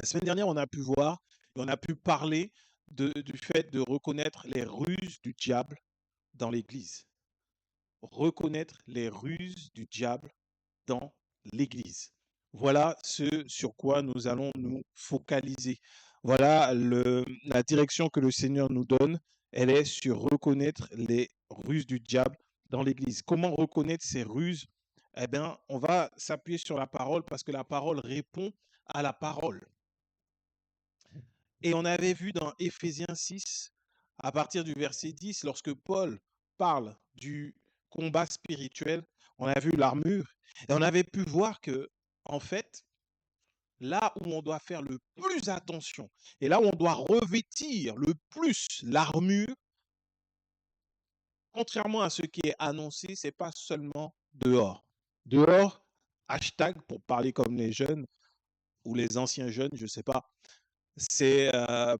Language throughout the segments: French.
semaine dernière, on a pu voir et on a pu parler du fait de reconnaître les ruses du diable dans l'Église. Reconnaître les ruses du diable dans l'Église. Voilà ce sur quoi nous allons nous focaliser. Voilà la direction que le Seigneur nous donne. Elle est sur reconnaître les ruses du diable dans l'Église. Comment reconnaître ces ruses? Eh bien, on va s'appuyer sur la parole parce que la parole répond à la parole. Et on avait vu dans Éphésiens 6, à partir du verset 10, lorsque Paul parle du combat spirituel, on a vu l'armure, et on avait pu voir que, en fait, là où on doit faire le plus attention, et là où on doit revêtir le plus l'armure, contrairement à ce qui est annoncé, c'est pas seulement dehors. Dehors, hashtag, pour parler comme les jeunes, ou les anciens jeunes, je ne sais pas, c'est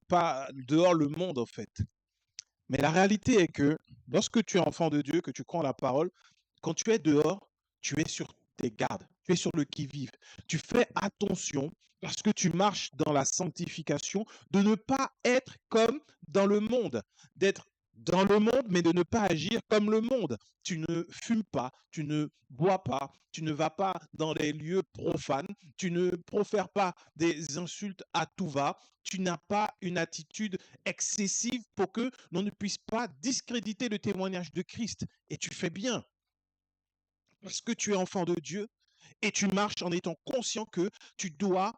pas dehors le monde, en fait. Mais la réalité est que lorsque tu es enfant de Dieu, que tu crois en la parole, quand tu es dehors, tu es sur tes gardes, tu es sur le qui-vive. Tu fais attention parce que tu marches dans la sanctification, de ne pas être comme dans le monde, d'être dans le monde, mais de ne pas agir comme le monde. Tu ne fumes pas, tu ne bois pas, tu ne vas pas dans les lieux profanes, tu ne profères pas des insultes à tout va, tu n'as pas une attitude excessive pour que l'on ne puisse pas discréditer le témoignage de Christ. Et tu fais bien, parce que tu es enfant de Dieu et tu marches en étant conscient que tu dois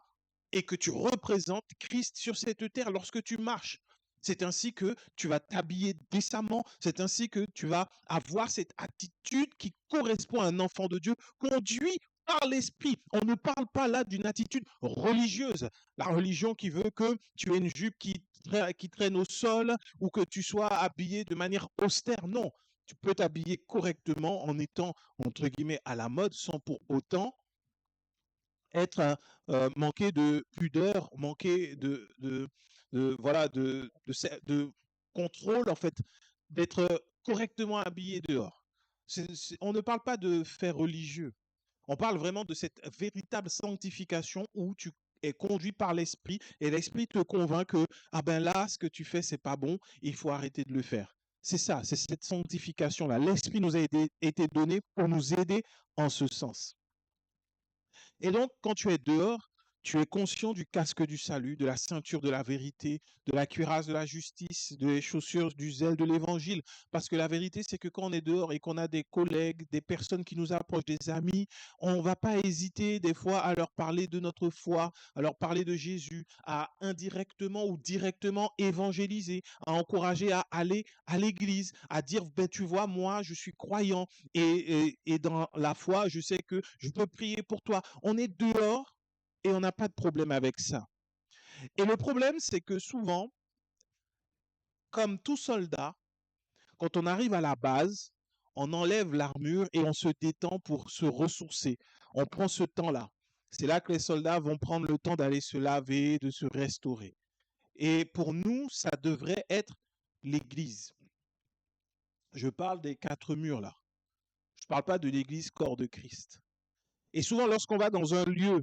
et que tu représentes Christ sur cette terre lorsque tu marches. C'est ainsi que tu vas t'habiller décemment, c'est ainsi que tu vas avoir cette attitude qui correspond à un enfant de Dieu, conduit par l'esprit. On ne parle pas là d'une attitude religieuse, la religion qui veut que tu aies une jupe qui traîne au sol ou que tu sois habillé de manière austère. Non, tu peux t'habiller correctement en étant, entre guillemets, à la mode sans pour autant être manqué de pudeur, manqué voilà, de contrôle, en fait, d'être correctement habillé dehors. On ne parle pas de faits religieux. On parle vraiment de cette véritable sanctification où tu es conduit par l'esprit et l'esprit te convainc que ah ben là ce que tu fais c'est pas bon, il faut arrêter de le faire. C'est ça, c'est cette sanctification là. L'esprit nous a été donné pour nous aider en ce sens. Et donc, quand tu es dehors, tu es conscient du casque du salut, de la ceinture de la vérité, de la cuirasse de la justice, des chaussures du zèle de l'évangile. Parce que la vérité, c'est que quand on est dehors et qu'on a des collègues, des personnes qui nous approchent, des amis, on ne va pas hésiter des fois à leur parler de notre foi, à leur parler de Jésus, à indirectement ou directement évangéliser, à encourager à aller à l'église, à dire, ben, tu vois, moi, je suis croyant et dans la foi, je sais que je peux prier pour toi. On est dehors et on n'a pas de problème avec ça. Et le problème, c'est que souvent, comme tout soldat, quand on arrive à la base, on enlève l'armure et on se détend pour se ressourcer. On prend ce temps-là. C'est là que les soldats vont prendre le temps d'aller se laver, de se restaurer. Et pour nous, ça devrait être l'église. Je parle des 4 murs là. Je ne parle pas de l'église corps de Christ. Et souvent, lorsqu'on va dans un lieu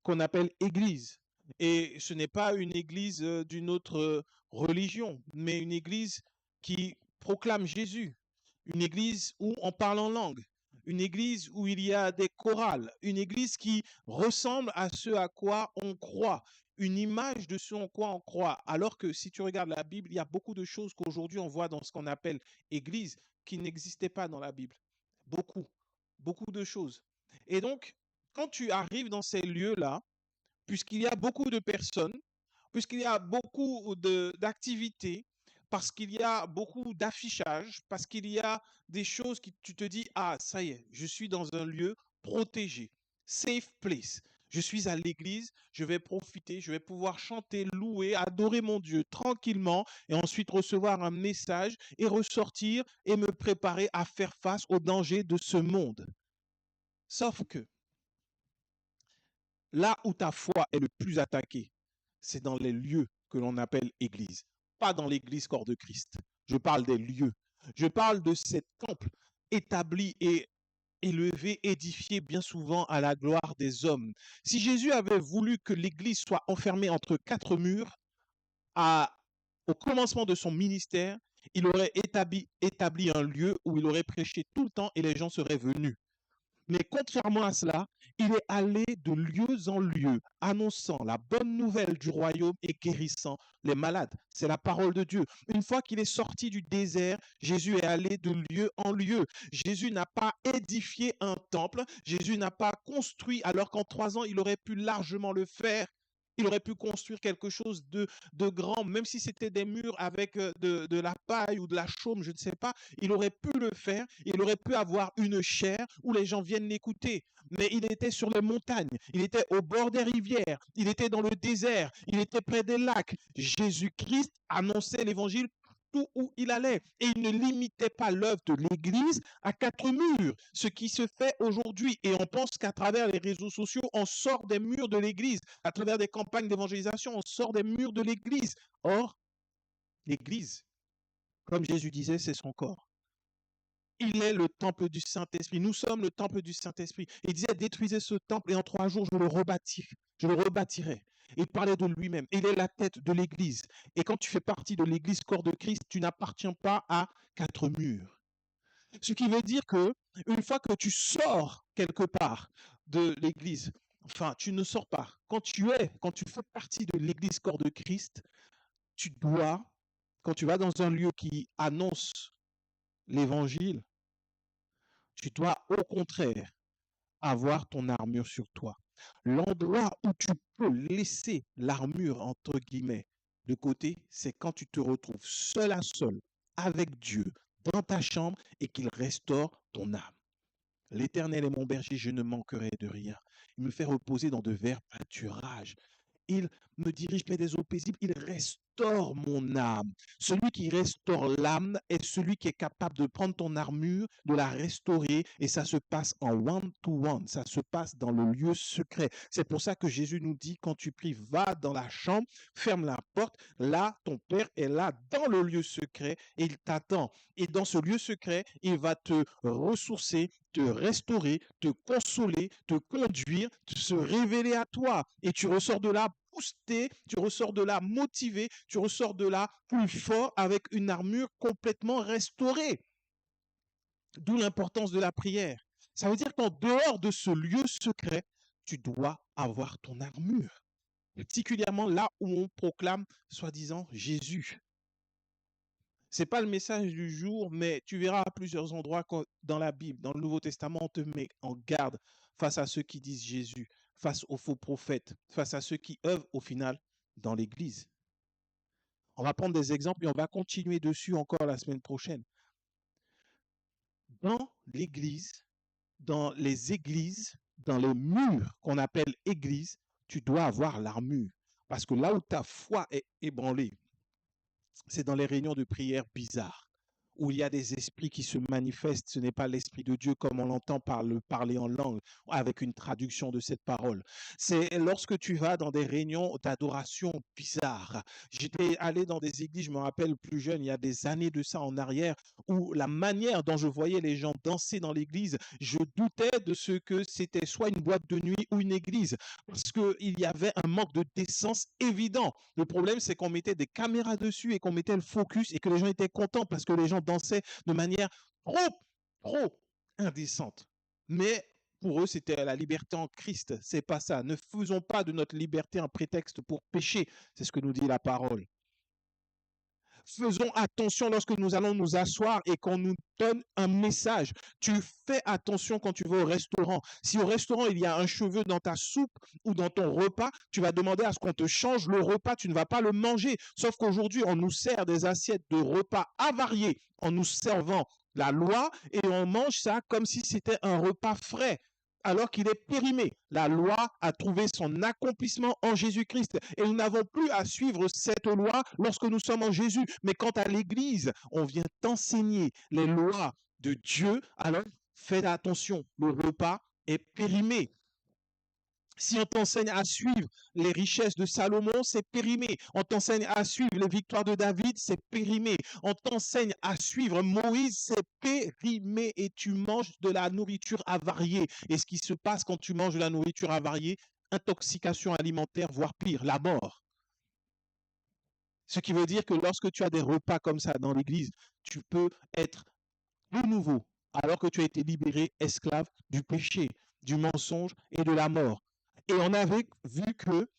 qu'on appelle église, et ce n'est pas une église d'une autre religion, mais une église qui proclame Jésus, une église où on parle en langue, une église où il y a des chorales, une église qui ressemble à ce à quoi on croit, une image de ce en quoi on croit. Alors que si tu regardes la Bible, il y a beaucoup de choses qu'aujourd'hui on voit dans ce qu'on appelle église qui n'existaient pas dans la Bible. Beaucoup, beaucoup de choses. Et donc, quand tu arrives dans ces lieux-là, puisqu'il y a beaucoup de personnes, puisqu'il y a beaucoup d'activités, parce qu'il y a beaucoup d'affichage, parce qu'il y a des choses qui tu te dis, ah, ça y est, je suis dans un lieu protégé, safe place. Je suis à l'église, je vais profiter, je vais pouvoir chanter, louer, adorer mon Dieu tranquillement et ensuite recevoir un message et ressortir et me préparer à faire face aux dangers de ce monde. Sauf que là où ta foi est le plus attaquée, c'est dans les lieux que l'on appelle église, pas dans l'église corps de Christ. Je parle des lieux. Je parle de ces temples établis et élevé, édifié bien souvent à la gloire des hommes. Si Jésus avait voulu que l'Église soit enfermée entre quatre murs, à, au commencement de son ministère, il aurait établi un lieu où il aurait prêché tout le temps et les gens seraient venus. Mais contrairement à cela, il est allé de lieu en lieu, annonçant la bonne nouvelle du royaume et guérissant les malades. C'est la parole de Dieu. Une fois qu'il est sorti du désert, Jésus est allé de lieu en lieu. Jésus n'a pas édifié un temple. Jésus n'a pas construit, alors qu'en 3 ans, il aurait pu largement le faire. Il aurait pu construire quelque chose de grand, même si c'était des murs avec de la paille ou de la chaume, je ne sais pas. Il aurait pu le faire, il aurait pu avoir une chaire où les gens viennent l'écouter. Mais il était sur les montagnes, il était au bord des rivières, il était dans le désert, il était près des lacs. Jésus-Christ annonçait l'évangile partout où il allait. Et il ne limitait pas l'œuvre de l'Église à quatre murs, ce qui se fait aujourd'hui. Et on pense qu'à travers les réseaux sociaux, on sort des murs de l'Église. À travers des campagnes d'évangélisation, on sort des murs de l'Église. Or, l'Église, comme Jésus disait, c'est son corps. Il est le temple du Saint-Esprit. Nous sommes le temple du Saint-Esprit. Il disait, détruisez ce temple et en 3 jours, je le rebâtirai. Je le rebâtirai. Il parlait de lui-même. Il est la tête de l'Église. Et quand tu fais partie de l'Église, corps de Christ, tu n'appartiens pas à quatre murs. Ce qui veut dire que une fois que tu sors quelque part de l'Église, enfin, tu ne sors pas. Quand tu fais partie de l'Église, corps de Christ, tu dois, quand tu vas dans un lieu qui annonce l'Évangile, tu dois au contraire avoir ton armure sur toi. L'endroit où tu peux laisser l'armure, entre guillemets, de côté, c'est quand tu te retrouves seul à seul avec Dieu dans ta chambre et qu'il restaure ton âme. L'Éternel est mon berger, je ne manquerai de rien. Il me fait reposer dans de verts pâturages. Il me dirige près des eaux paisibles, il restaure mon âme. Celui qui restaure l'âme est celui qui est capable de prendre ton armure, de la restaurer, et ça se passe en one-to-one, ça se passe dans le lieu secret. C'est pour ça que Jésus nous dit, quand tu pries, va dans la chambre, ferme la porte, là, ton Père est là dans le lieu secret et il t'attend. Et dans ce lieu secret, il va te ressourcer, te restaurer, te consoler, te conduire, se révéler à toi. Et tu ressors de là boosté, tu ressors de là motivé, tu ressors de là plus fort avec une armure complètement restaurée. D'où l'importance de la prière. Ça veut dire qu'en dehors de ce lieu secret, tu dois avoir ton armure. Particulièrement là où on proclame, soi-disant, Jésus. C'est pas le message du jour, mais tu verras à plusieurs endroits dans la Bible, dans le Nouveau Testament, on te met en garde face à ceux qui disent Jésus, face aux faux prophètes, face à ceux qui œuvrent au final dans l'Église. On va prendre des exemples et on va continuer dessus encore la semaine prochaine. Dans l'Église, dans les églises, dans les murs qu'on appelle églises, tu dois avoir l'armure. Parce que là où ta foi est ébranlée, c'est dans les réunions de prière bizarres, où il y a des esprits qui se manifestent. Ce n'est pas l'Esprit de Dieu comme on l'entend par le parler en langue, avec une traduction de cette parole. C'est lorsque tu vas dans des réunions d'adoration bizarres. J'étais allé dans des églises, je me rappelle plus jeune, il y a des années de ça en arrière, où la manière dont je voyais les gens danser dans l'église, je doutais de ce que c'était soit une boîte de nuit ou une église, parce qu'il y avait un manque de décence évident. Le problème, c'est qu'on mettait des caméras dessus et qu'on mettait le focus et que les gens étaient contents parce que les gens dansaient de manière trop indécente. Mais pour eux, c'était la liberté en Christ. C'est pas ça. Ne faisons pas de notre liberté un prétexte pour pécher. C'est ce que nous dit la parole. Faisons attention lorsque nous allons nous asseoir et qu'on nous donne un message. Tu fais attention quand tu vas au restaurant. Si au restaurant, il y a un cheveu dans ta soupe ou dans ton repas, tu vas demander à ce qu'on te change le repas. Tu ne vas pas le manger. Sauf qu'aujourd'hui, on nous sert des assiettes de repas avariés en nous servant la loi et on mange ça comme si c'était un repas frais, alors qu'il est périmé. La loi a trouvé son accomplissement en Jésus-Christ. Et nous n'avons plus à suivre cette loi lorsque nous sommes en Jésus. Mais quant à l'Église, on vient t'enseigner les lois de Dieu, alors faites attention, le repas est périmé. Si on t'enseigne à suivre les richesses de Salomon, c'est périmé. On t'enseigne à suivre les victoires de David, c'est périmé. On t'enseigne à suivre Moïse, c'est périmé. Et tu manges de la nourriture avariée. Et ce qui se passe quand tu manges de la nourriture avariée, intoxication alimentaire, voire pire, la mort. Ce qui veut dire que lorsque tu as des repas comme ça dans l'église, tu peux être de nouveau, alors que tu as été libéré esclave du péché, du mensonge et de la mort. Et on avait vu que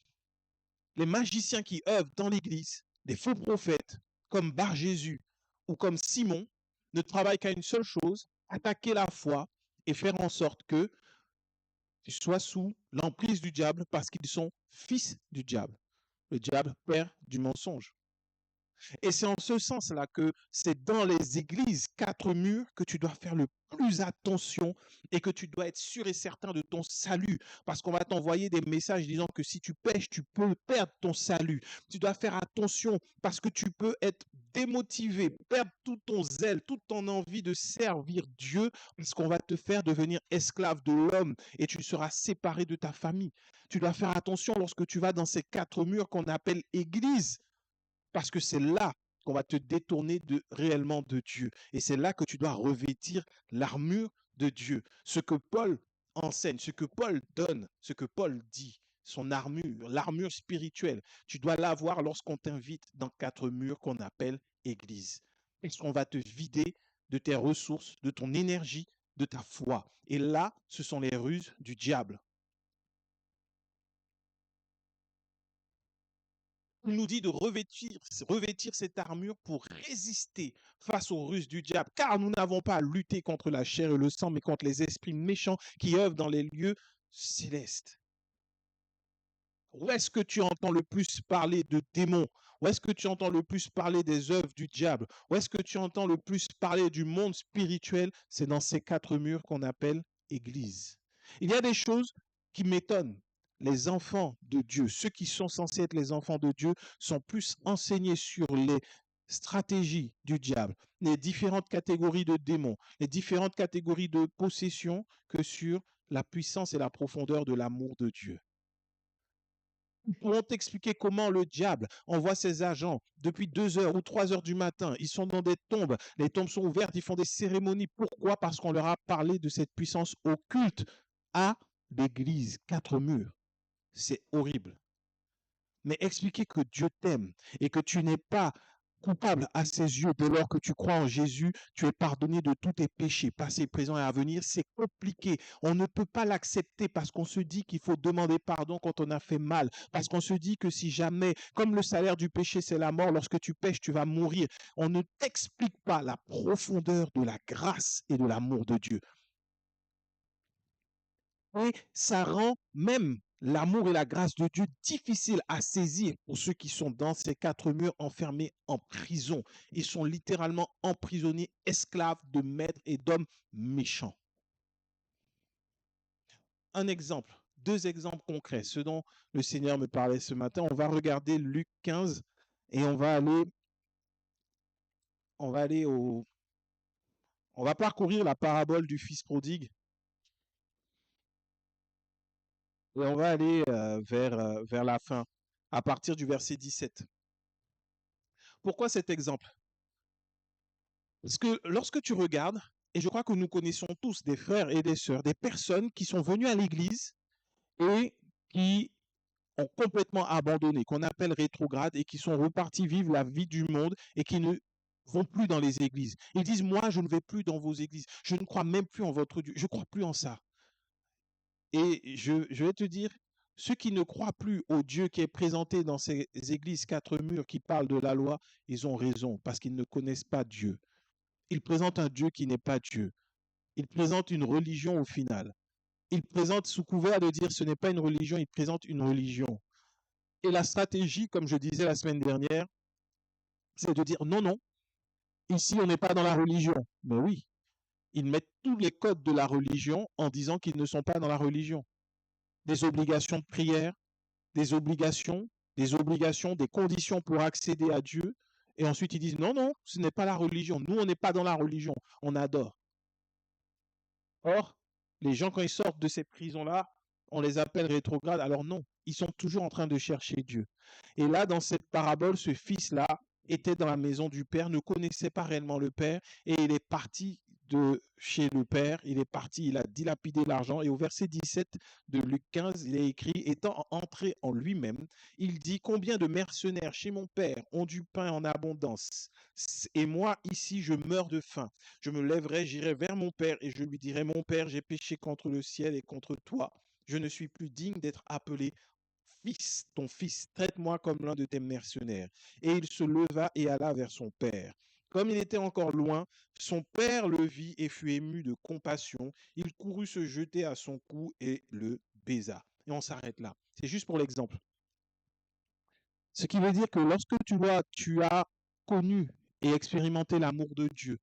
les magiciens qui œuvrent dans l'Église, les faux prophètes, comme Bar Jésus ou comme Simon, ne travaillent qu'à une seule chose, attaquer la foi et faire en sorte que tu sois sous l'emprise du diable parce qu'ils sont fils du diable. Le diable, père du mensonge. Et c'est en ce sens-là que c'est dans les églises, quatre murs, que tu dois faire le plus attention et que tu dois être sûr et certain de ton salut. Parce qu'on va t'envoyer des messages disant que si tu pêches, tu peux perdre ton salut. Tu dois faire attention parce que tu peux être démotivé, perdre tout ton zèle, toute ton envie de servir Dieu, parce qu'on va te faire devenir esclave de l'homme et tu seras séparé de ta famille. Tu dois faire attention lorsque tu vas dans ces quatre murs qu'on appelle église. Parce que c'est là qu'on va te détourner réellement de Dieu. Et c'est là que tu dois revêtir l'armure de Dieu. Ce que Paul enseigne, ce que Paul donne, ce que Paul dit, son armure, l'armure spirituelle, tu dois l'avoir lorsqu'on t'invite dans quatre murs qu'on appelle église. Parce qu'on va te vider de tes ressources, de ton énergie, de ta foi. Et là, ce sont les ruses du diable. Il nous dit de revêtir cette armure pour résister face aux ruses du diable, car nous n'avons pas à lutter contre la chair et le sang, mais contre les esprits méchants qui œuvrent dans les lieux célestes. Où est-ce que tu entends le plus parler de démons? Où est-ce que tu entends le plus parler des œuvres du diable? Où est-ce que tu entends le plus parler du monde spirituel? C'est dans ces quatre murs qu'on appelle Église. Il y a des choses qui m'étonnent. Les enfants de Dieu, ceux qui sont censés être les enfants de Dieu, sont plus enseignés sur les stratégies du diable, les différentes catégories de démons, les différentes catégories de possession que sur la puissance et la profondeur de l'amour de Dieu. Ils pourront t'expliquer comment le diable envoie ses agents depuis 2 heures ou 3 heures du matin. Ils sont dans des tombes. Les tombes sont ouvertes. Ils font des cérémonies. Pourquoi? Parce qu'on leur a parlé de cette puissance occulte à l'église. Quatre murs. C'est horrible. Mais expliquer que Dieu t'aime et que tu n'es pas coupable à ses yeux dès lors que tu crois en Jésus, tu es pardonné de tous tes péchés, passés, présents et à venir, c'est compliqué. On ne peut pas l'accepter parce qu'on se dit qu'il faut demander pardon quand on a fait mal, parce qu'on se dit que si jamais, comme le salaire du péché, c'est la mort, lorsque tu pêches, tu vas mourir. On ne t'explique pas la profondeur de la grâce et de l'amour de Dieu. Et ça rend même l'amour et la grâce de Dieu difficile à saisir pour ceux qui sont dans ces quatre murs enfermés en prison. Ils sont littéralement emprisonnés, esclaves de maîtres et d'hommes méchants. Un exemple, deux exemples concrets, ce dont le Seigneur me parlait ce matin. On va regarder Luc 15 et on va aller on va parcourir la parabole du fils prodigue. Et on va aller vers la fin, à partir du verset 17. Pourquoi cet exemple? Parce que lorsque tu regardes, et je crois que nous connaissons tous des frères et des sœurs, des personnes qui sont venues à l'église et qui ont complètement abandonné, qu'on appelle rétrogrades, et qui sont repartis vivre la vie du monde et qui ne vont plus dans les églises. Ils disent, moi, je ne vais plus dans vos églises. Je ne crois même plus en votre Dieu. Je ne crois plus en ça. Et je vais te dire, ceux qui ne croient plus au Dieu qui est présenté dans ces églises quatre murs qui parlent de la loi, ils ont raison parce qu'ils ne connaissent pas Dieu. Ils présentent un Dieu qui n'est pas Dieu. Ils présentent une religion au final. Ils présentent sous couvert de dire ce n'est pas une religion, ils présentent une religion. Et la stratégie, comme je disais la semaine dernière, c'est de dire non, non, ici on n'est pas dans la religion. Mais oui, ils mettent tous les codes de la religion en disant qu'ils ne sont pas dans la religion. Des obligations de prière, des obligations, des conditions pour accéder à Dieu. Et ensuite ils disent non, non, ce n'est pas la religion. Nous, on n'est pas dans la religion, on adore. Or, les gens, quand ils sortent de ces prisons-là, On les appelle rétrogrades. Alors non, ils sont toujours en train de chercher Dieu. Et là, dans cette parabole, ce fils-là était dans la maison du Père, ne connaissait pas réellement le Père, et il est parti de chez le Père, il est parti, il a dilapidé l'argent, et au verset 17 de Luc 15, il est écrit, étant entré en lui-même, il dit, combien de mercenaires chez mon Père ont du pain en abondance, et moi ici je meurs de faim. Je me lèverai, j'irai vers mon Père, et je lui dirai, mon Père, j'ai péché contre le ciel et contre toi. Je ne suis plus digne d'être appelé fils, ton fils, traite-moi comme l'un de tes mercenaires. Et il se leva et alla vers son père. Comme il était encore loin, son père le vit et fut ému de compassion. Il courut se jeter à son cou et le baisa. Et on s'arrête là. C'est juste pour l'exemple. Ce qui veut dire que lorsque tu as connu et expérimenté l'amour de Dieu,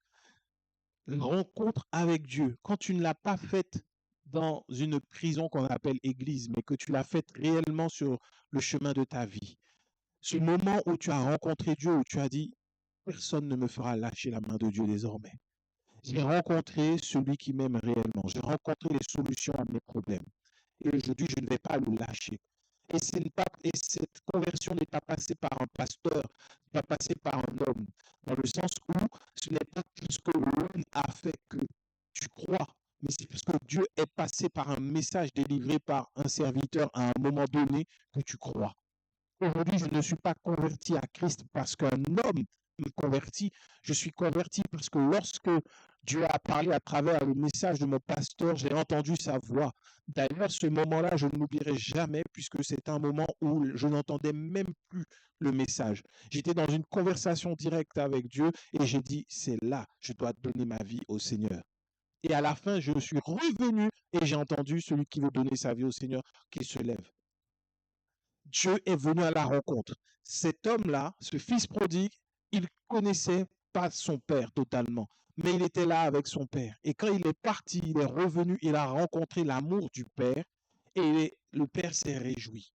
une rencontre avec Dieu, quand tu ne l'as pas faite dans une prison qu'on appelle église, mais que tu l'as faite réellement sur le chemin de ta vie, ce moment où tu as rencontré Dieu, où tu as dit, personne ne me fera lâcher la main de Dieu désormais. J'ai rencontré celui qui m'aime réellement. J'ai rencontré les solutions à mes problèmes. Et aujourd'hui, je ne vais pas le lâcher. Et cette conversion n'est pas passée par un pasteur, n'est pas passée par un homme, dans le sens où ce n'est pas parce que l'homme a fait que tu crois, mais c'est parce que Dieu est passé par un message délivré par un serviteur à un moment donné que tu crois. Aujourd'hui, je ne suis pas converti à Christ parce qu'un homme me convertit. Je suis converti parce que lorsque Dieu a parlé à travers le message de mon pasteur, j'ai entendu sa voix. D'ailleurs, ce moment-là, je ne l'oublierai jamais puisque c'est un moment où je n'entendais même plus le message. J'étais dans une conversation directe avec Dieu et j'ai dit, c'est là, je dois donner ma vie au Seigneur. Et à la fin, je suis revenu et j'ai entendu celui qui veut donner sa vie au Seigneur qui se lève. Dieu est venu à la rencontre. Cet homme-là, ce fils prodigue, il connaissait pas son père totalement, mais il était là avec son père. Et quand il est parti, il est revenu, il a rencontré l'amour du père et le père s'est réjoui.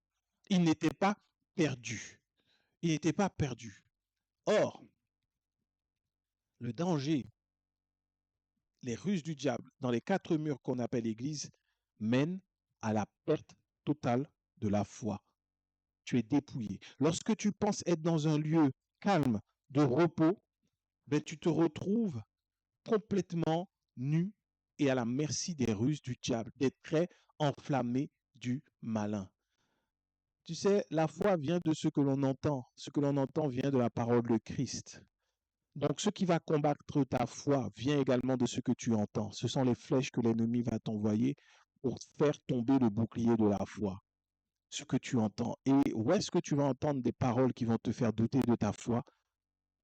Il n'était pas perdu. Il n'était pas perdu. Or, le danger, les ruses du diable dans les quatre murs qu'on appelle l'Église mènent à la perte totale de la foi. Tu es dépouillé. Lorsque tu penses être dans un lieu calme, de repos, ben, tu te retrouves complètement nu et à la merci des ruses du diable, des traits enflammés du malin. Tu sais, la foi vient de ce que l'on entend. Ce que l'on entend vient de la parole de Christ. Donc, ce qui va combattre ta foi vient également de ce que tu entends. Ce sont les flèches que l'ennemi va t'envoyer pour faire tomber le bouclier de la foi. Ce que tu entends. Et où est-ce que tu vas entendre des paroles qui vont te faire douter de ta foi?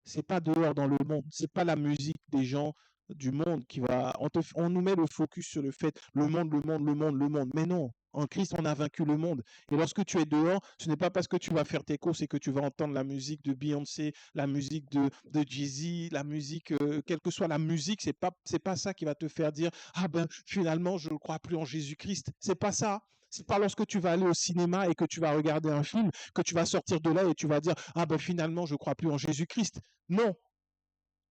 C'est pas dehors dans le monde, c'est pas la musique des gens du monde qui va. On nous met le focus sur le fait le monde, le monde, le monde, le monde. Mais non, en Christ, on a vaincu le monde. Et lorsque tu es dehors, ce n'est pas parce que tu vas faire tes courses et que tu vas entendre la musique de Beyoncé, la musique de Jay-Z, la musique, quelle que soit la musique, c'est pas ça qui va te faire dire ah ben finalement je ne crois plus en Jésus-Christ. C'est pas ça. C'est pas lorsque tu vas aller au cinéma et que tu vas regarder un film que tu vas sortir de là et tu vas dire ah ben finalement je ne crois plus en Jésus-Christ. Non.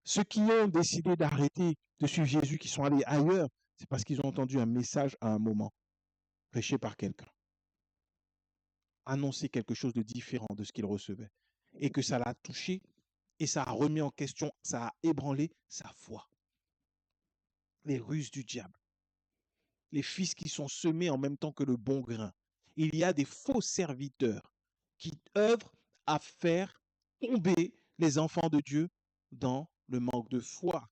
Ceux qui ont décidé d'arrêter de suivre Jésus, qui sont allés ailleurs, c'est parce qu'ils ont entendu un message à un moment, prêché par quelqu'un, annoncer quelque chose de différent de ce qu'ils recevaient, et que ça l'a touché, et ça a remis en question, ça a ébranlé sa foi. Les ruses du diable, les fils qui sont semés en même temps que le bon grain. Il y a des faux serviteurs qui œuvrent à faire tomber les enfants de Dieu dans le manque de foi.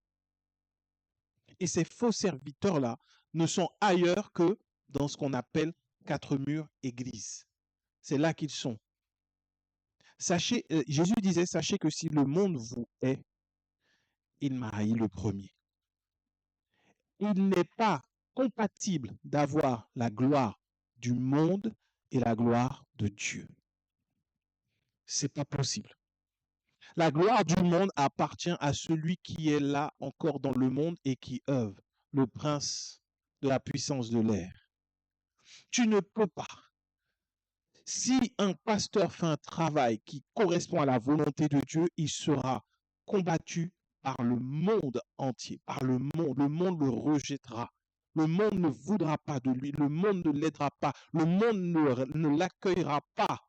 Et ces faux serviteurs-là ne sont ailleurs que dans ce qu'on appelle quatre murs église. C'est là qu'ils sont. Sachez, Jésus disait, sachez que si le monde vous hait, il m'a haï le premier. Il n'est pas compatible d'avoir la gloire du monde et la gloire de Dieu. C'est pas possible. La gloire du monde appartient à celui qui est là encore dans le monde et qui œuvre, le prince de la puissance de l'air. Tu ne peux pas. Si un pasteur fait un travail qui correspond à la volonté de Dieu, il sera combattu par le monde entier, par le monde. Le monde le rejettera. Le monde ne voudra pas de lui, le monde ne l'aidera pas, le monde ne l'accueillera pas,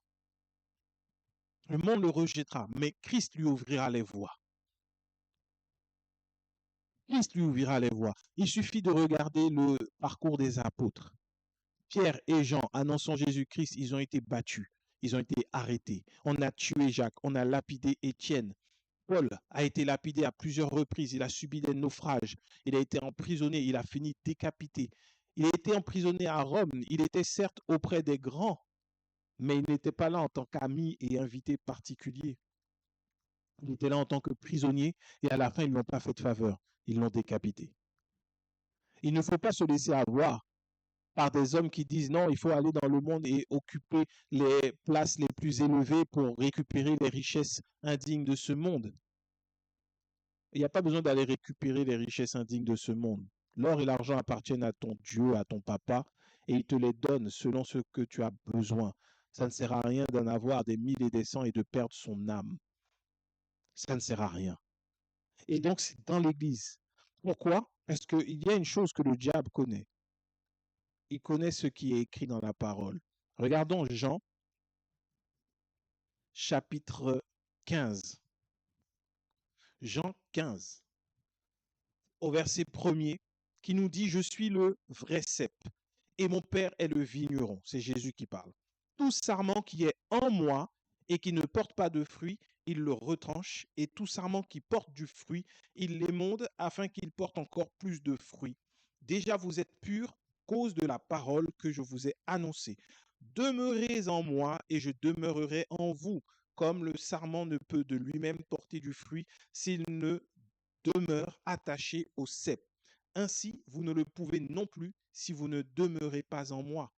le monde le rejettera, mais Christ lui ouvrira les voies. Christ lui ouvrira les voies. Il suffit de regarder le parcours des apôtres. Pierre et Jean, annonçant Jésus-Christ, ils ont été battus, ils ont été arrêtés. On a tué Jacques, on a lapidé Étienne. Paul a été lapidé à plusieurs reprises, il a subi des naufrages, il a été emprisonné, il a fini décapité. Il a été emprisonné à Rome, il était certes auprès des grands, mais il n'était pas là en tant qu'ami et invité particulier. Il était là en tant que prisonnier et à la fin, ils ne l'ont pas fait de faveur, ils l'ont décapité. Il ne faut pas se laisser avoir par des hommes qui disent non, il faut aller dans le monde et occuper les places les plus élevées pour récupérer les richesses indignes de ce monde. Il n'y a pas besoin d'aller récupérer les richesses indignes de ce monde. L'or et l'argent appartiennent à ton Dieu, à ton papa, et il te les donne selon ce que tu as besoin. Ça ne sert à rien d'en avoir des mille et des cents et de perdre son âme. Ça ne sert à rien. Et donc, c'est dans l'Église. Pourquoi? Parce qu'il y a une chose que le diable connaît. Il connaît ce qui est écrit dans la parole. Regardons Jean, chapitre 15. Jean 15, au verset 1er, qui nous dit « Je suis le vrai cep, et mon Père est le vigneron. » C'est Jésus qui parle. « Tout sarment qui est en moi et qui ne porte pas de fruit, il le retranche, et tout sarment qui porte du fruit, il l'émonde afin qu'il porte encore plus de fruits. Déjà vous êtes purs, cause de la parole que je vous ai annoncée. Demeurez en moi, et je demeurerai en vous. Comme le sarment ne peut de lui-même porter du fruit s'il ne demeure attaché au cep. Ainsi, vous ne le pouvez non plus si vous ne demeurez pas en moi.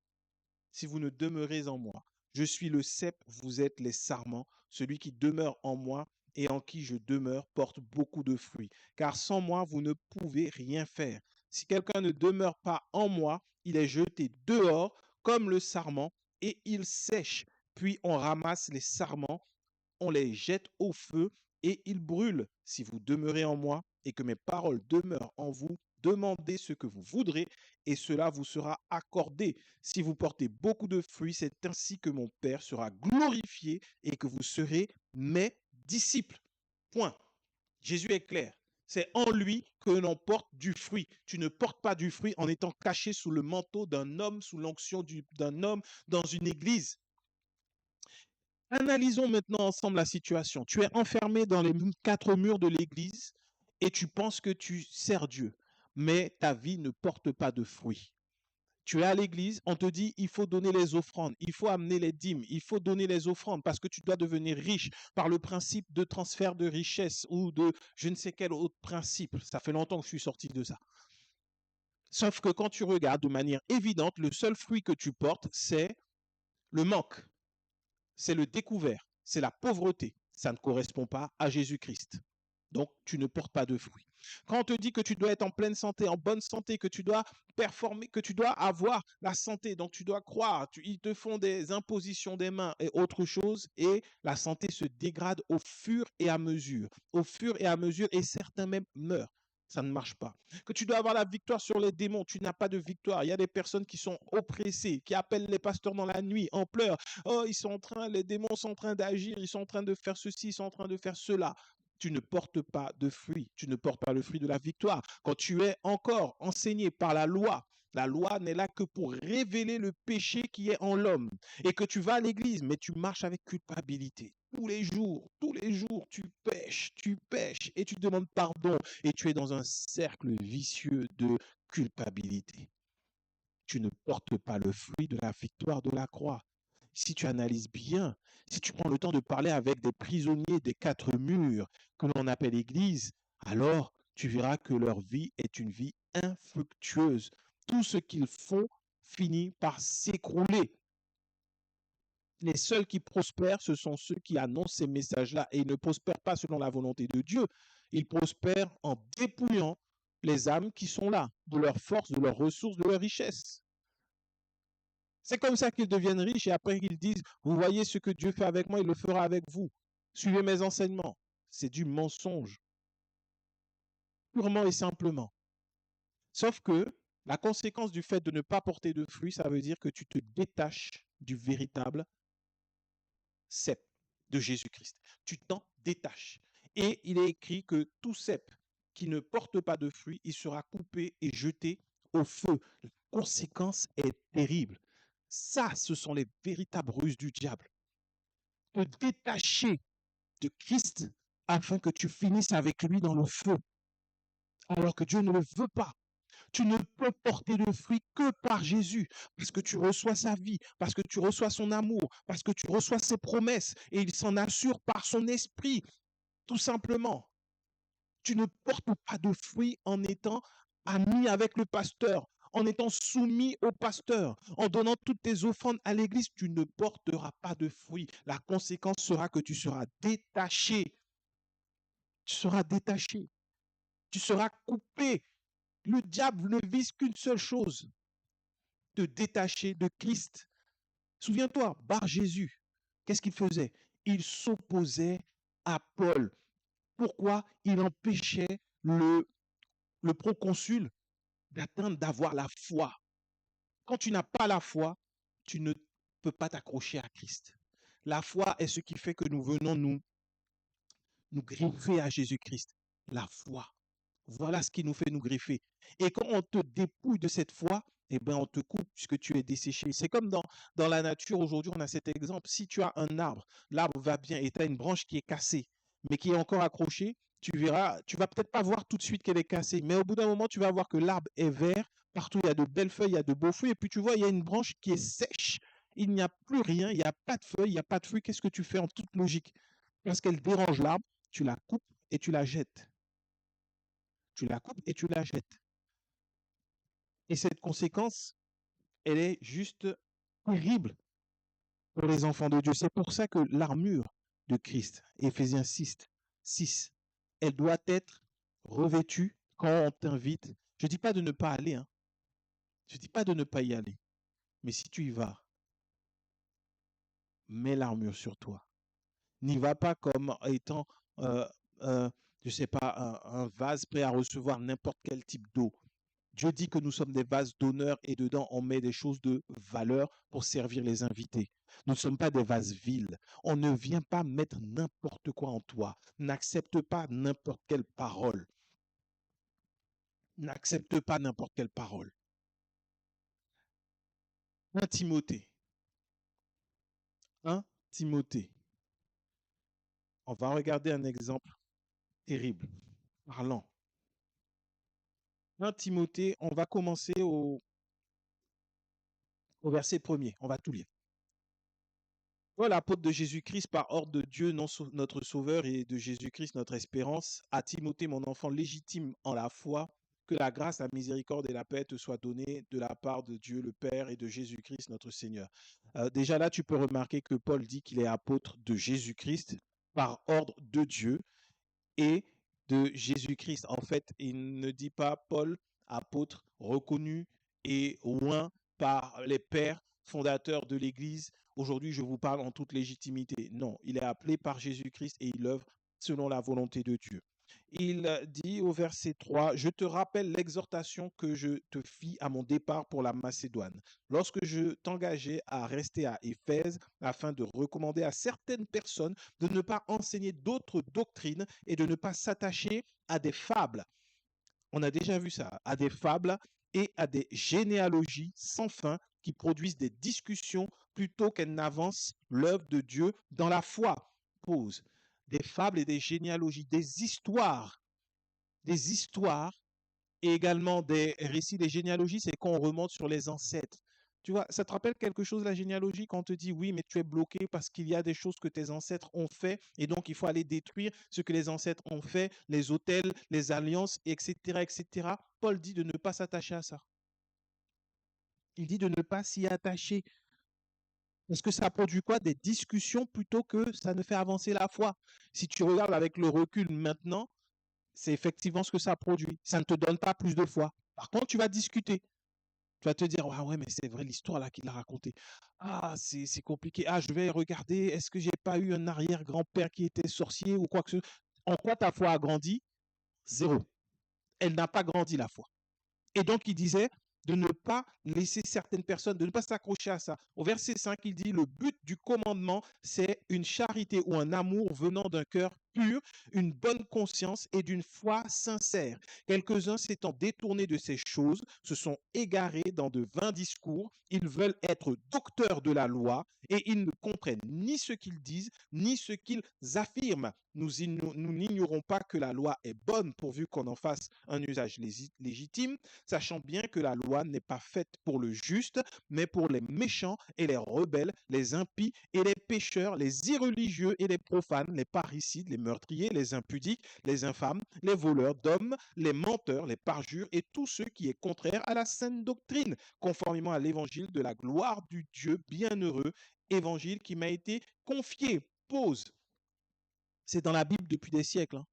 Si vous ne demeurez en moi. Je suis le cep, vous êtes les sarments. Celui qui demeure en moi et en qui je demeure porte beaucoup de fruits. Car sans moi, vous ne pouvez rien faire. Si quelqu'un ne demeure pas en moi, il est jeté dehors comme le sarment et il sèche. Puis on ramasse les sarments, on les jette au feu et ils brûlent. Si vous demeurez en moi et que mes paroles demeurent en vous, demandez ce que vous voudrez et cela vous sera accordé. Si vous portez beaucoup de fruits, c'est ainsi que mon Père sera glorifié et que vous serez mes disciples. Point. Jésus est clair. C'est en lui que l'on porte du fruit. Tu ne portes pas du fruit en étant caché sous le manteau d'un homme, sous l'onction d'un homme dans une église. Analysons maintenant ensemble la situation. Tu es enfermé dans les quatre murs de l'église et tu penses que tu sers Dieu, mais ta vie ne porte pas de fruits. Tu es à l'église, on te dit il faut donner les offrandes, il faut amener les dîmes, il faut donner les offrandes parce que tu dois devenir riche par le principe de transfert de richesse ou de je ne sais quel autre principe. Ça fait longtemps que je suis sorti de ça. Sauf que quand tu regardes de manière évidente, le seul fruit que tu portes, c'est le manque. C'est le découvert, c'est la pauvreté. Ça ne correspond pas à Jésus-Christ. Donc, tu ne portes pas de fruits. Quand on te dit que tu dois être en pleine santé, en bonne santé, que tu dois performer, que tu dois avoir la santé, donc tu dois croire, ils te font des impositions des mains et autre chose, et la santé se dégrade au fur et à mesure. Au fur et à mesure, et certains même meurent. Ça ne marche pas. Que tu dois avoir la victoire sur les démons, tu n'as pas de victoire. Il y a des personnes qui sont oppressées, qui appellent les pasteurs dans la nuit, en pleurs. Oh, les démons sont en train d'agir, ils sont en train de faire ceci, ils sont en train de faire cela. Tu ne portes pas de fruit, tu ne portes pas le fruit de la victoire. Quand tu es encore enseigné par la loi n'est là que pour révéler le péché qui est en l'homme. Et que tu vas à l'église, mais tu marches avec culpabilité. Tous les jours, tu pêches et tu demandes pardon. Et tu es dans un cercle vicieux de culpabilité. Tu ne portes pas le fruit de la victoire de la croix. Si tu analyses bien, si tu prends le temps de parler avec des prisonniers des quatre murs que l'on appelle Église, alors tu verras que leur vie est une vie infructueuse. Tout ce qu'ils font finit par s'écrouler. Les seuls qui prospèrent, ce sont ceux qui annoncent ces messages-là et ils ne prospèrent pas selon la volonté de Dieu. Ils prospèrent en dépouillant les âmes qui sont là, de leur force, de leurs ressources, de leurs richesses. C'est comme ça qu'ils deviennent riches et après ils disent, vous voyez ce que Dieu fait avec moi, il le fera avec vous. Suivez mes enseignements. C'est du mensonge. Purement et simplement. Sauf que La conséquence du fait de ne pas porter de fruits, ça veut dire que tu te détaches du véritable cep de Jésus-Christ. Tu t'en détaches. Et il est écrit que tout cep qui ne porte pas de fruits, il sera coupé et jeté au feu. La conséquence est terrible. Ça, ce sont les véritables ruses du diable. Te détacher de Christ afin que tu finisses avec lui dans le feu, alors que Dieu ne le veut pas. Tu ne peux porter de fruits que par Jésus, parce que tu reçois sa vie, parce que tu reçois son amour, parce que tu reçois ses promesses, et il s'en assure par son esprit, tout simplement. Tu ne portes pas de fruits en étant ami avec le pasteur, en étant soumis au pasteur, en donnant toutes tes offrandes à l'église, tu ne porteras pas de fruits. La conséquence sera que tu seras détaché. Tu seras détaché. Tu seras coupé. Le diable ne vise qu'une seule chose, te détacher de Christ. Souviens-toi, Bar Jésus, qu'est-ce qu'il faisait? Il s'opposait à Paul. Pourquoi? Il empêchait le proconsul d'atteindre, d'avoir la foi. Quand tu n'as pas la foi, tu ne peux pas t'accrocher à Christ. La foi est ce qui fait que nous venons nous greffer à Jésus-Christ. La foi. Voilà ce qui nous fait nous greffer. Et quand on te dépouille de cette foi, eh ben on te coupe puisque tu es desséché. C'est comme dans la nature aujourd'hui, on a cet exemple. Si tu as un arbre, l'arbre va bien et tu as une branche qui est cassée, mais qui est encore accrochée, tu verras, tu vas peut-être pas voir tout de suite qu'elle est cassée, mais au bout d'un moment, tu vas voir que l'arbre est vert, partout il y a de belles feuilles, il y a de beaux fruits, et puis tu vois, il y a une branche qui est sèche, il n'y a plus rien, il n'y a pas de feuilles, il n'y a pas de fruits. Qu'est-ce que tu fais en toute logique? Parce qu'elle dérange l'arbre, tu la coupes et tu la jettes. Tu la coupes et tu la jettes. Et cette conséquence, elle est juste terrible pour les enfants de Dieu. C'est pour ça que l'armure de Christ, Éphésiens 6, elle doit être revêtue quand on t'invite. Je ne dis pas de ne pas aller, hein. Je ne dis pas de ne pas y aller. Mais si tu y vas, mets l'armure sur toi. N'y va pas comme étant, euh, je ne sais pas, un vase prêt à recevoir n'importe quel type d'eau. Dieu dit que nous sommes des vases d'honneur et dedans on met des choses de valeur pour servir les invités. Nous ne sommes pas des vases viles. On ne vient pas mettre n'importe quoi en toi. N'accepte pas n'importe quelle parole. N'accepte pas n'importe quelle parole. 1 Timothée. 1 Timothée. On va regarder un exemple terrible, parlant. 1 Timothée, on va commencer au verset 1er. On va tout lire. Paul, l'apôtre de Jésus-Christ, par ordre de Dieu, notre Sauveur, et de Jésus-Christ, notre espérance, à Timothée, mon enfant légitime en la foi, que la grâce, la miséricorde et la paix te soient données de la part de Dieu le Père et de Jésus-Christ, notre Seigneur. Déjà là, tu peux remarquer que Paul dit qu'il est apôtre de Jésus-Christ par ordre de Dieu et de Jésus-Christ. En fait, il ne dit pas Paul, apôtre reconnu et oint par les pères fondateurs de l'Église. Aujourd'hui, je vous parle en toute légitimité. Non, il est appelé par Jésus-Christ et il œuvre selon la volonté de Dieu. Il dit au verset 3, je te rappelle l'exhortation que je te fis à mon départ pour la Macédoine, lorsque je t'engageais à rester à Éphèse afin de recommander à certaines personnes de ne pas enseigner d'autres doctrines et de ne pas s'attacher à des fables. On a déjà vu ça, à des fables et à des généalogies sans fin qui produisent des discussions plutôt qu'elles n'avancent l'œuvre de Dieu dans la foi. Pause. Des fables et des généalogies, des histoires et également des récits, des généalogies, c'est quand on remonte sur les ancêtres. Tu vois, ça te rappelle quelque chose, la généalogie, quand on te dit oui, mais tu es bloqué parce qu'il y a des choses que tes ancêtres ont fait et donc il faut aller détruire ce que les ancêtres ont fait, les autels, les alliances, etc., etc. Paul dit de ne pas s'attacher à ça. Il dit de ne pas s'y attacher. Parce que ça produit quoi? Des discussions plutôt que ça ne fait avancer la foi. Si tu regardes avec le recul maintenant, c'est effectivement ce que ça produit. Ça ne te donne pas plus de foi. Par contre, tu vas discuter. Tu vas te dire, ah ouais, mais c'est vrai l'histoire là qu'il a racontée. Ah, c'est compliqué. Ah, je vais regarder, est-ce que j'ai pas eu un arrière-grand-père qui était sorcier ou quoi que ce soit. En quoi ta foi a grandi? Zéro. Elle n'a pas grandi la foi. Et donc, il disait, de ne pas laisser certaines personnes, de ne pas s'accrocher à ça. Au verset 5, il dit, le but du commandement, c'est une charité ou un amour venant d'un cœur pur, une bonne conscience et d'une foi sincère. Quelques-uns s'étant détournés de ces choses, se sont égarés dans de vains discours. Ils veulent être docteurs de la loi et ils ne comprennent ni ce qu'ils disent, ni ce qu'ils affirment. Nous n'ignorons pas que la loi est bonne pourvu qu'on en fasse un usage légitime, sachant bien que la loi n'est pas faite pour le juste, mais pour les méchants et les rebelles, les impies et les pécheurs, les irreligieux et les profanes, les parricides, les meurtriers, les impudiques, les infâmes, les voleurs d'hommes, les menteurs, les parjures et tout ce qui est contraire à la saine doctrine, conformément à l'évangile de la gloire du Dieu bienheureux, évangile qui m'a été confié. Pause. C'est dans la Bible depuis des siècles, hein.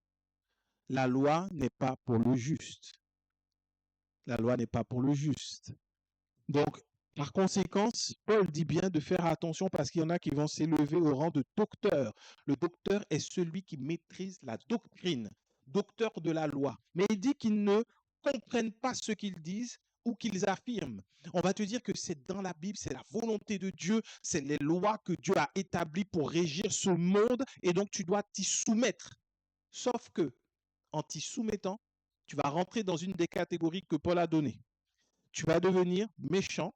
La loi n'est pas pour le juste. La loi n'est pas pour le juste. Donc, par conséquent, Paul dit bien de faire attention parce qu'il y en a qui vont s'élever au rang de docteur. Le docteur est celui qui maîtrise la doctrine, docteur de la loi. Mais il dit qu'ils ne comprennent pas ce qu'ils disent ou qu'ils affirment. On va te dire que c'est dans la Bible, c'est la volonté de Dieu, c'est les lois que Dieu a établies pour régir ce monde et donc tu dois t'y soumettre. Sauf que, en t'y soumettant, tu vas rentrer dans une des catégories que Paul a données. Tu vas devenir méchant,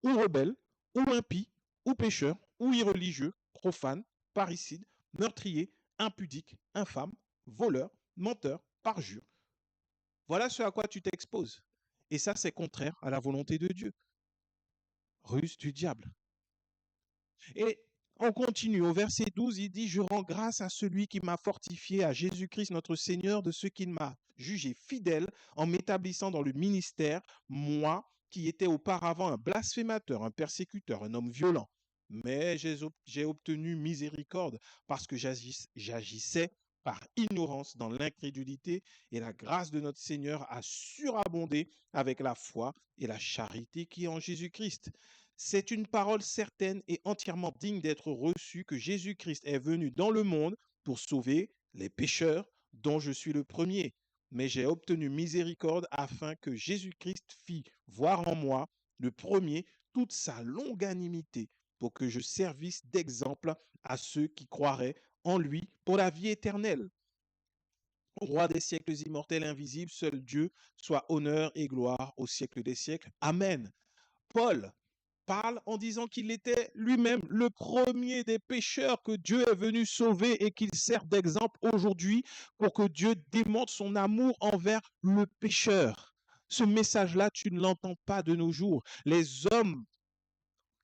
ou rebelle, ou impie, ou pécheur, ou irreligieux, profane, parricide, meurtrier, impudique, infâme, voleur, menteur, parjure. Voilà ce à quoi tu t'exposes. Et ça, c'est contraire à la volonté de Dieu. Ruse du diable. Et on continue. Au verset 12, il dit, je rends grâce à celui qui m'a fortifié, à Jésus-Christ notre Seigneur, de ce qu'il m'a jugé fidèle en m'établissant dans le ministère, moi qui étais auparavant un blasphémateur, un persécuteur, un homme violent. Mais j'ai obtenu miséricorde parce que j'agissais par ignorance dans l'incrédulité et la grâce de notre Seigneur a surabondé avec la foi et la charité qui est en Jésus-Christ. C'est une parole certaine et entièrement digne d'être reçue que Jésus-Christ est venu dans le monde pour sauver les pécheurs, dont je suis le premier. Mais j'ai obtenu miséricorde afin que Jésus-Christ fît voir en moi, le premier, toute sa longanimité, pour que je servisse d'exemple à ceux qui croiraient en lui pour la vie éternelle. Roi des siècles immortels, invisible, seul Dieu, soit honneur et gloire au siècle des siècles. Amen. Paul parle en disant qu'il était lui-même le premier des pécheurs que Dieu est venu sauver et qu'il sert d'exemple aujourd'hui pour que Dieu démontre son amour envers le pécheur. Ce message-là, tu ne l'entends pas de nos jours. Les hommes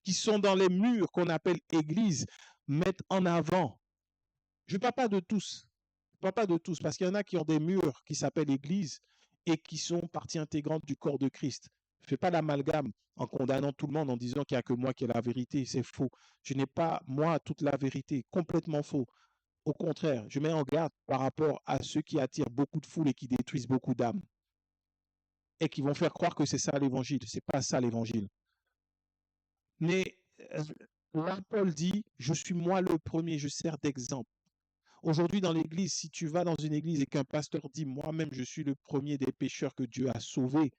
qui sont dans les murs qu'on appelle église mettent en avant. Je ne parle pas de tous. Je ne parle pas de tous parce qu'il y en a qui ont des murs qui s'appellent église et qui sont partie intégrante du corps de Christ. Je ne fais pas l'amalgame en condamnant tout le monde en disant qu'il n'y a que moi qui ai la vérité. C'est faux. Je n'ai pas, moi, toute la vérité. Complètement faux. Au contraire, je mets en garde par rapport à ceux qui attirent beaucoup de foule et qui détruisent beaucoup d'âmes et qui vont faire croire que c'est ça l'évangile. Ce n'est pas ça l'évangile. Mais là, Paul dit, je suis moi le premier, je sers d'exemple. Aujourd'hui, dans l'église, si tu vas dans une église et qu'un pasteur dit, moi-même, je suis le premier des pécheurs que Dieu a sauvés,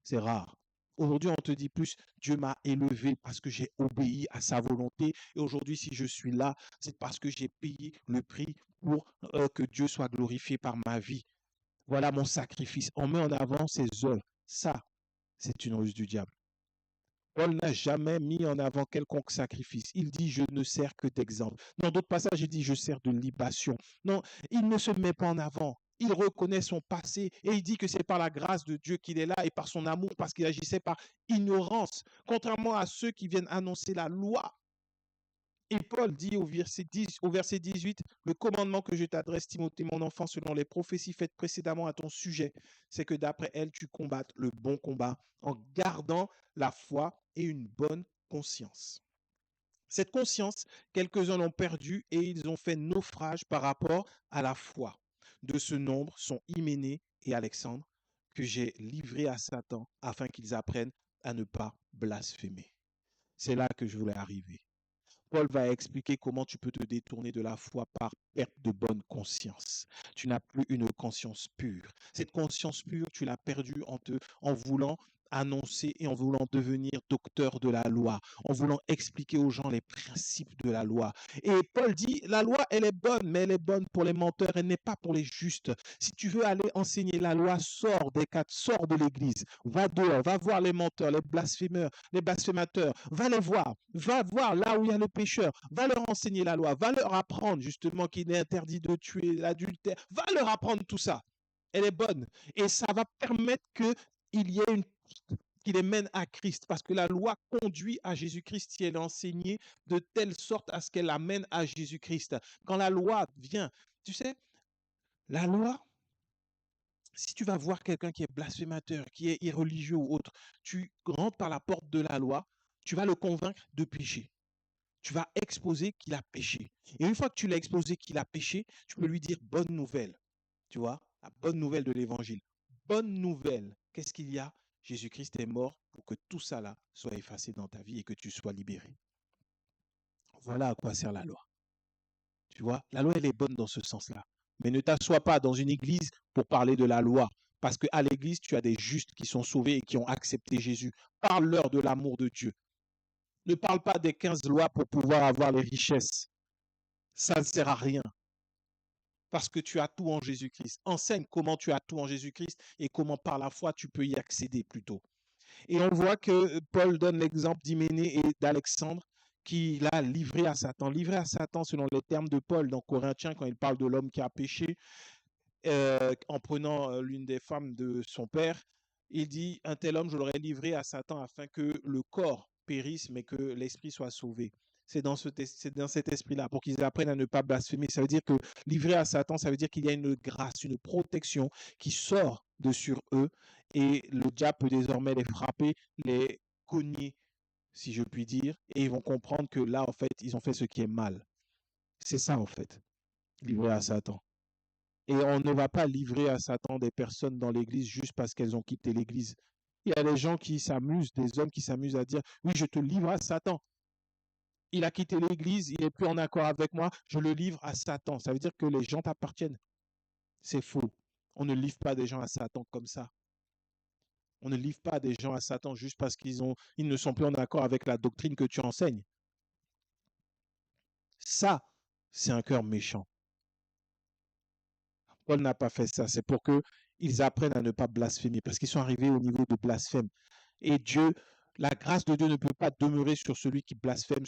c'est rare. Aujourd'hui, on te dit plus, Dieu m'a élevé parce que j'ai obéi à sa volonté. Et aujourd'hui, si je suis là, c'est parce que j'ai payé le prix pour que Dieu soit glorifié par ma vie. Voilà mon sacrifice. On met en avant ses œuvres. Ça, c'est une ruse du diable. Paul n'a jamais mis en avant quelconque sacrifice. Il dit, je ne sers que d'exemple. Dans d'autres passages, il dit, je sers de libation. Non, il ne se met pas en avant. Il reconnaît son passé et il dit que c'est par la grâce de Dieu qu'il est là et par son amour parce qu'il agissait par ignorance, contrairement à ceux qui viennent annoncer la loi. Et Paul dit au verset 18, le commandement que je t'adresse, Timothée, mon enfant, selon les prophéties faites précédemment à ton sujet, c'est que d'après elles, tu combattes le bon combat en gardant la foi et une bonne conscience. Cette conscience, quelques-uns l'ont perdue et ils ont fait naufrage par rapport à la foi. De ce nombre sont Hyménée et Alexandre, que j'ai livrés à Satan afin qu'ils apprennent à ne pas blasphémer. C'est là que je voulais arriver. Paul va expliquer comment tu peux te détourner de la foi par perte de bonne conscience. Tu n'as plus une conscience pure. Cette conscience pure, tu l'as perdue en voulant annoncer et en voulant devenir docteur de la loi, en voulant expliquer aux gens les principes de la loi. Et Paul dit, la loi, elle est bonne, mais elle est bonne pour les menteurs, elle n'est pas pour les justes. Si tu veux aller enseigner la loi, sors des cadres, sors de l'église, va dehors, va voir les menteurs, les blasphémeurs, les blasphémateurs, va voir là où il y a le pécheur, va leur enseigner la loi, va leur apprendre justement qu'il est interdit de tuer, l'adultère, va leur apprendre tout ça. Elle est bonne. Et ça va permettre qu'il y ait une qui les mène à Christ, parce que la loi conduit à Jésus-Christ si elle est enseignée de telle sorte à ce qu'elle amène à Jésus-Christ. Quand la loi vient, tu sais, la loi, si tu vas voir quelqu'un qui est blasphémateur, qui est irreligieux ou autre, tu rentres par la porte de la loi, tu vas le convaincre de pécher. Tu vas exposer qu'il a péché. Et une fois que tu l'as exposé qu'il a péché, tu peux lui dire bonne nouvelle. Tu vois, la bonne nouvelle de l'évangile. Bonne nouvelle. Qu'est-ce qu'il y a? Jésus-Christ est mort pour que tout ça là soit effacé dans ta vie et que tu sois libéré. Voilà à quoi sert la loi. Tu vois, la loi, elle est bonne dans ce sens-là. Mais ne t'assois pas dans une église pour parler de la loi. Parce qu'à l'église, tu as des justes qui sont sauvés et qui ont accepté Jésus. Parle-leur de l'amour de Dieu. Ne parle pas des 15 lois pour pouvoir avoir les richesses. Ça ne sert à rien. Parce que tu as tout en Jésus-Christ. Enseigne comment tu as tout en Jésus-Christ et comment par la foi tu peux y accéder plutôt. Et on voit que Paul donne l'exemple d'Hyménée et d'Alexandre qui l'a livré à Satan. Livré à Satan selon les termes de Paul dans Corinthiens quand il parle de l'homme qui a péché en prenant l'une des femmes de son père. Il dit, un tel homme, je l'aurais livré à Satan afin que le corps périsse mais que l'esprit soit sauvé. C'est dans cet esprit-là, pour qu'ils apprennent à ne pas blasphémer. Ça veut dire que livrer à Satan, ça veut dire qu'il y a une grâce, une protection qui sort de sur eux et le diable peut désormais les frapper, les cogner, si je puis dire, et ils vont comprendre que là, en fait, ils ont fait ce qui est mal. C'est ça, en fait, livrer à Satan. Et on ne va pas livrer à Satan des personnes dans l'église juste parce qu'elles ont quitté l'église. Il y a des gens qui s'amusent, des hommes qui s'amusent à dire, oui, je te livre à Satan. Il a quitté l'église, il n'est plus en accord avec moi, je le livre à Satan. Ça veut dire que les gens t'appartiennent. C'est faux. On ne livre pas des gens à Satan comme ça. On ne livre pas des gens à Satan juste parce ils ne sont plus en accord avec la doctrine que tu enseignes. Ça, c'est un cœur méchant. Paul n'a pas fait ça. C'est pour qu'ils apprennent à ne pas blasphémer parce qu'ils sont arrivés au niveau de blasphème. Et Dieu, la grâce de Dieu ne peut pas demeurer sur celui qui blasphème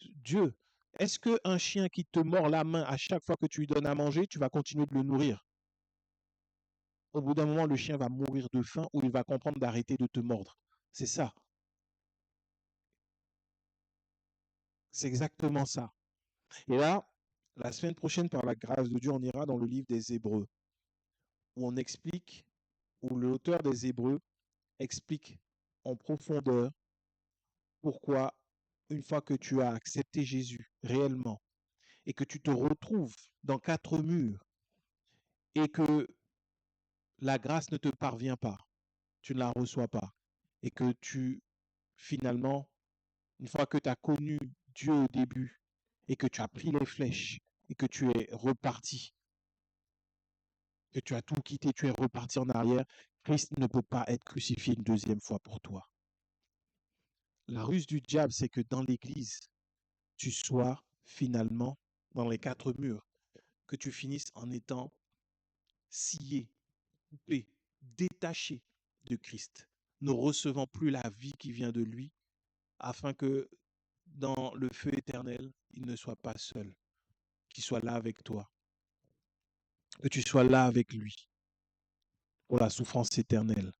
Dieu. Est-ce qu'un chien qui te mord la main à chaque fois que tu lui donnes à manger, tu vas continuer de le nourrir? Au bout d'un moment, le chien va mourir de faim ou il va comprendre d'arrêter de te mordre. C'est ça. C'est exactement ça. Et là, la semaine prochaine, par la grâce de Dieu, on ira dans le livre des Hébreux, où on explique, où l'auteur des Hébreux explique en profondeur pourquoi, une fois que tu as accepté Jésus réellement et que tu te retrouves dans 4 murs et que la grâce ne te parvient pas, tu ne la reçois pas et que finalement, une fois que tu as connu Dieu au début et que tu as pris les flèches et que tu es reparti, que tu as tout quitté, tu es reparti en arrière, Christ ne peut pas être crucifié une deuxième fois pour toi. La ruse du diable, c'est que dans l'Église, tu sois finalement dans les 4 murs, que tu finisses en étant scié, coupé, détaché de Christ, ne recevant plus la vie qui vient de lui, afin que dans le feu éternel, il ne soit pas seul, qu'il soit là avec toi, que tu sois là avec lui pour la souffrance éternelle.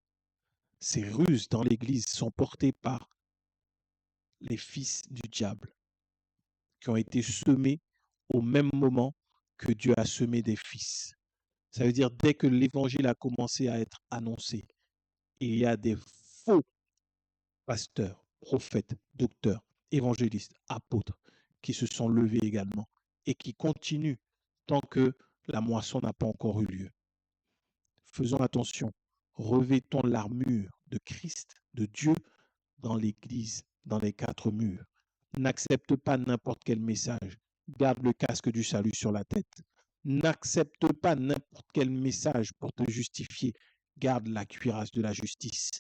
Ces ruses dans l'Église sont portées par les fils du diable qui ont été semés au même moment que Dieu a semé des fils. Ça veut dire dès que l'évangile a commencé à être annoncé, il y a des faux pasteurs, prophètes, docteurs, évangélistes, apôtres qui se sont levés également et qui continuent tant que la moisson n'a pas encore eu lieu. Faisons attention, revêtons l'armure de Christ, de Dieu, dans l'Église, dans les 4 murs. N'accepte pas n'importe quel message. Garde le casque du salut sur la tête. N'accepte pas n'importe quel message pour te justifier. Garde la cuirasse de la justice.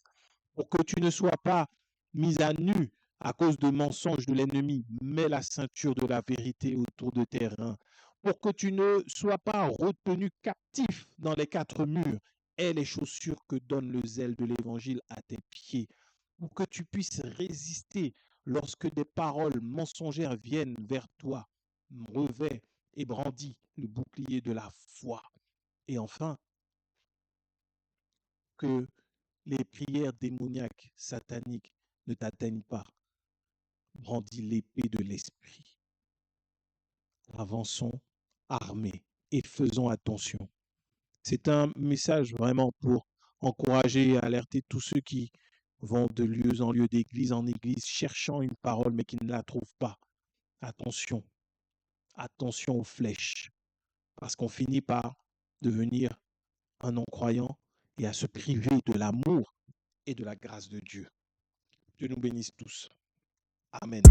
pour que tu ne sois pas mis à nu à cause de mensonges de l'ennemi. Mets la ceinture de la vérité autour de tes reins, pour que tu ne sois pas retenu captif dans les quatre murs. Aie les chaussures que donne le zèle de l'évangile à tes pieds, pour que tu puisses résister lorsque des paroles mensongères viennent vers toi. Revêt et brandis le bouclier de la foi. Et enfin, que les prières démoniaques, sataniques ne t'atteignent pas. Brandis l'épée de l'esprit. Avançons armés et faisons attention. C'est un message vraiment pour encourager et alerter tous ceux qui vont de lieu en lieu, d'église en église, cherchant une parole mais qui ne la trouvent pas. Attention, attention aux flèches, parce qu'on finit par devenir un non-croyant et à se priver de l'amour et de la grâce de Dieu. Dieu nous bénisse tous. Amen.